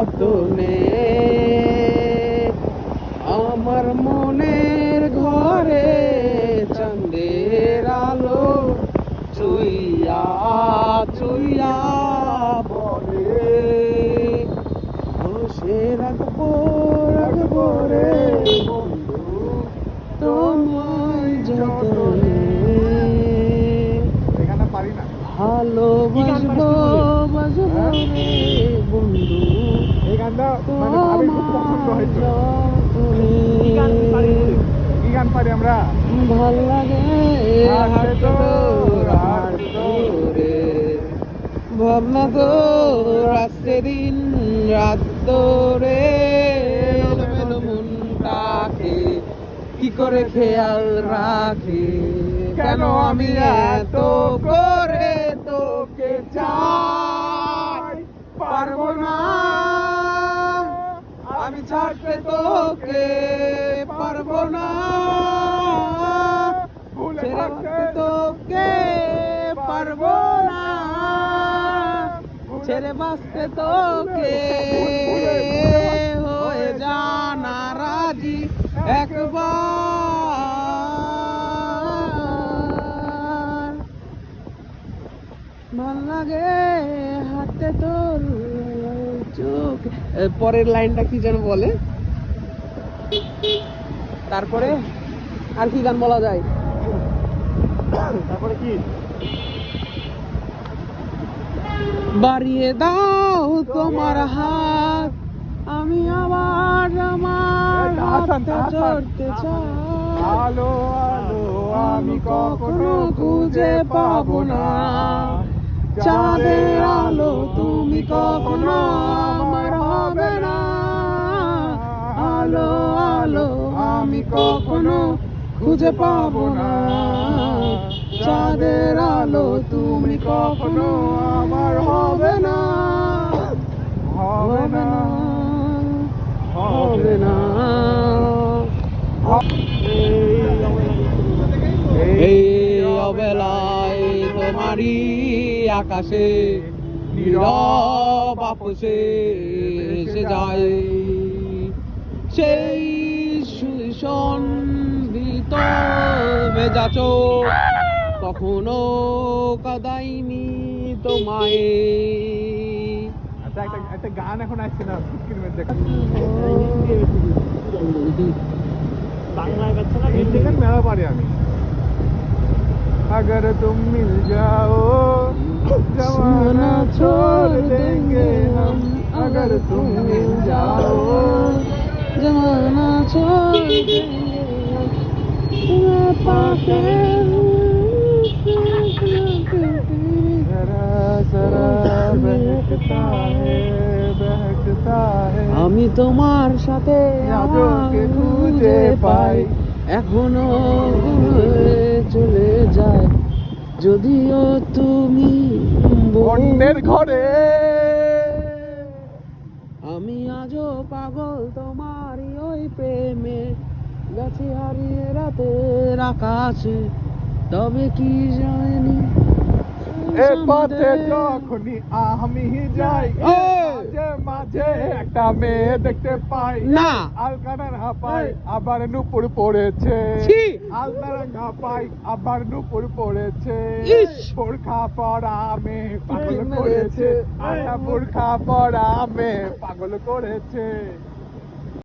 যতনে আমার মনের ঘরে চাঁদের আলো চুইয়া চুইয়া বলে বসে রাখবো রাখবো রে বন্ধু তোমায় যতনে ভালোবাসবো বাসবো রে বন্ধু এই গানটা মানে ভাবি খুব পছন্দ হয়েছে। কি গান পারি আমরা? ভাল লাগে ভাবনা তো রাত্রে দিন রাত ধরে মনটাকে কি করে খেয়াল রাখে কেন আমি এত করে তোকে চাই পারবো না আমি ছাড়তে তোকে পারবো না ছেড়ে বাঁচতে তোকে পারবো না ছেড়ে বাঁচতে তোকে হয়ে জানা রাজি একবার ভাল লাগে হাতে তোর চোখ পরের লাইনটা কি যেন বলে তারপরে আর কি গান বলা যায় তারপরে কি বাড়িয়ে দাও তোমার হাত আমি আবার আমার হাতে চড়তে চাই আলো আলো আমি কখনো খুঁজে পাবো না চাঁদের আলো তুমি কখনো আমার হবে না আলো আলো আমি কখনো খুঁজে পাবো না চাঁদের আলো তুমি কখনো আমার হবে না হবে না হবে না এই অবেলায় তোমারই আকাশে নীরব আপোষে এসে যায় সেই সুসন্ধিত ভেজা চোখ কখনো কাদাইনি তোমায় আচ্ছা একটা গান এখন আসছে না স্ক্রিনের দেখা বাংলায় গাচ্ছে না হিন্দি গান মেলা পারি আমি अगर तुम मिल जाओ जमाना छोड़ देंगे हम अगर तुम मिल जाओ जमाना छोड़ देंगे तुम्हें पाके जरा जरा बहकता है আমি তোমার সাথে আজকে খুঁজে পাই এখনো চলে যায় যদিও তুমি অন্যের ঘরে আমি আজও পাগল তোমারই ওই প্রেমে গেছি হারিয়ে রাতের আকাশে তবে কি জানি এ পথে যখনই আমি যাই মাঝে মাঝে একটা মেয়ে দেখতে পাই না আলকানা পাই আবার নুপুর পড়েছে ছি! আলতারাঙ্গা পাই আবার নুপুর পড়েছে ইস! বোরখা পরা মেয়ে পাগল করেছে আটা বোরখা পরা মেয়ে পাগল করেছে